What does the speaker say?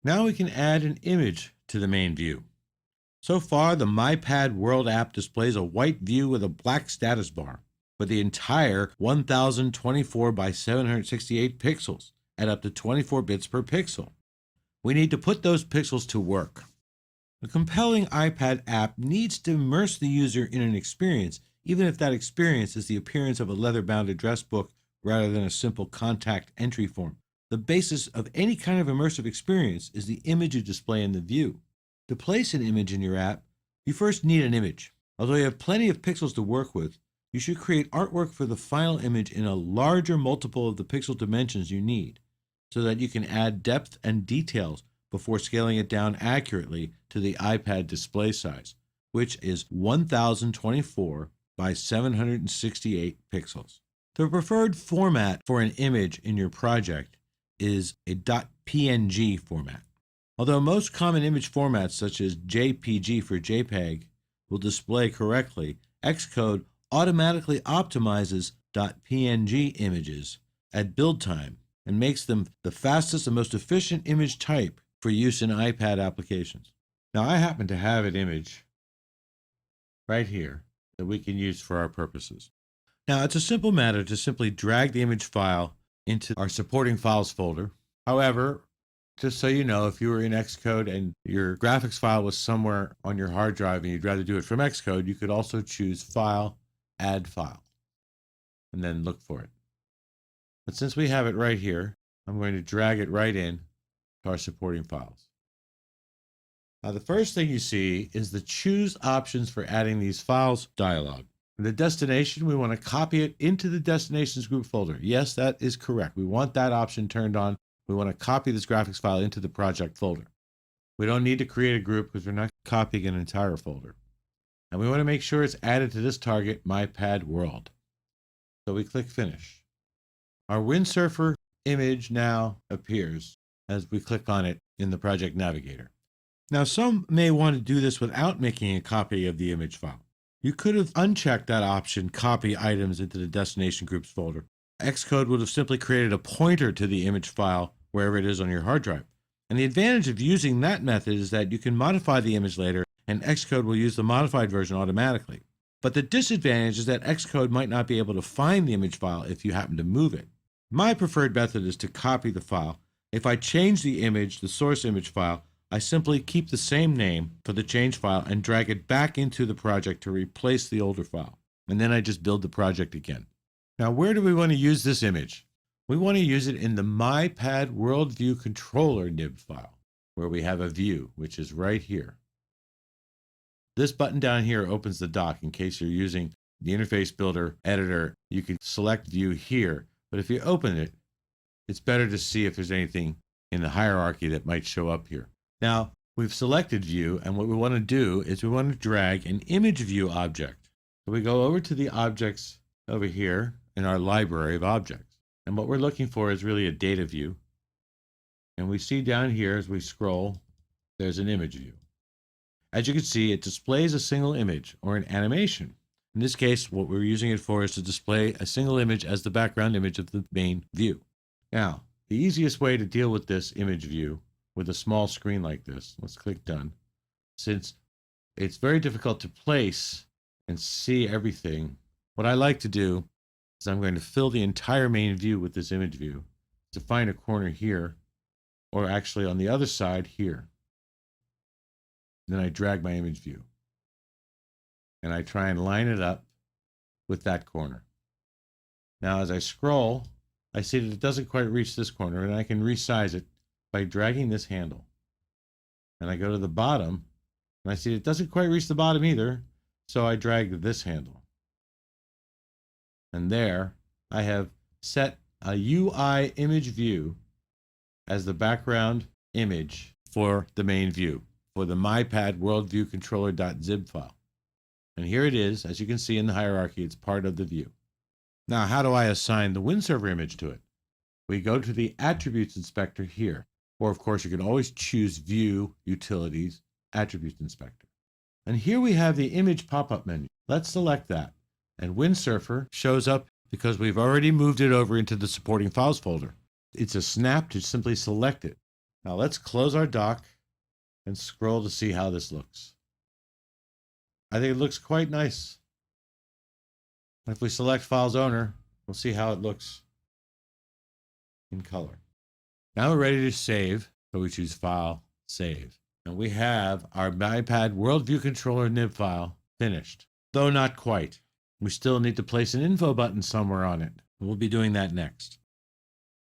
Now we can add an image to the main view. So far, the MyPad World app displays a white view with a black status bar for the entire 1024 by 768 pixels at up to 24 bits per pixel. We need to put those pixels to work. A compelling iPad app needs to immerse the user in an experience, even if that experience is the appearance of a leather-bound address book rather than a simple contact entry form. The basis of any kind of immersive experience is the image you display in the view. To place an image in your app, you first need an image. Although you have plenty of pixels to work with, you should create artwork for the final image in a larger multiple of the pixel dimensions you need, so that you can add depth and details before scaling it down accurately to the iPad display size, which is 1024 by 768 pixels. The preferred format for an image in your project is a .png format. Although most common image formats such as JPG for JPEG will display correctly, Xcode automatically optimizes .png images at build time and makes them the fastest and most efficient image type for use in iPad applications. Now I happen to have an image right here that we can use for our purposes. Now it's a simple matter to simply drag the image file into our supporting files folder. However, just so you know, if you were in Xcode and your graphics file was somewhere on your hard drive and you'd rather do it from Xcode, you could also choose File, Add File, and then look for it. But since we have it right here, I'm going to drag it right in to our supporting files. Now the first thing you see is the Choose Options for Adding These Files dialog. In the destination, we want to copy it into the Destinations Group folder. Yes, that is correct. We want that option turned on. We want to copy this graphics file into the project folder. We don't need to create a group because we're not copying an entire folder. And we want to make sure it's added to this target, MyPad World. So we click Finish. Our Windsurfer image now appears as we click on it in the Project Navigator. Now some may want to do this without making a copy of the image file. You could have unchecked that option, Copy Items into the Destination Groups folder. Xcode would have simply created a pointer to the image file wherever it is on your hard drive. And the advantage of using that method is that you can modify the image later and Xcode will use the modified version automatically. But the disadvantage is that Xcode might not be able to find the image file if you happen to move it. My preferred method is to copy the file. If I change the image, the source image file, I simply keep the same name for the change file and drag it back into the project to replace the older file. And then I just build the project again. Now, where do we want to use this image? We want to use it in the MyPad World View Controller nib file, where we have a view, which is right here. This button down here opens the dock. In case you're using the Interface Builder editor, you can select View here. But if you open it, it's better to see if there's anything in the hierarchy that might show up here. Now, we've selected View, and what we want to do is we want to drag an image view object. So we go over to the objects over here in our library of objects. And what we're looking for is really a data view. And we see down here as we scroll, there's an image view. As you can see, it displays a single image or an animation. In this case, what we're using it for is to display a single image as the background image of the main view. Now, the easiest way to deal with this image view with a small screen like this, let's click Done. Since it's very difficult to place and see everything, what I like to do is I'm going to fill the entire main view with this image view to find a corner here, or actually on the other side here. Then I drag my image view and I try and line it up with that corner. Now as I scroll, I see that it doesn't quite reach this corner, and I can resize it by dragging this handle. And I go to the bottom and I see it doesn't quite reach the bottom either, so I drag this handle. And there I have set a UI image view as the background image for the main view, for the MyPad World View Controller.zip file. And here it is. As you can see in the hierarchy, it's part of the view. Now, how do I assign the Windsurfer image to it? We go to the Attributes Inspector here. Or, of course, you can always choose View, Utilities, Attributes Inspector. And here we have the image pop-up menu. Let's select that. And Windsurfer shows up because we've already moved it over into the supporting files folder. It's a snap to simply select it. Now let's close our dock and scroll to see how this looks. I think it looks quite nice. If we select Files Owner, we'll see how it looks in color. Now we're ready to save, so we choose File, Save. And we have our MyPad Worldview Controller nib file finished, though not quite. We still need to place an info button somewhere on it. We'll be doing that next.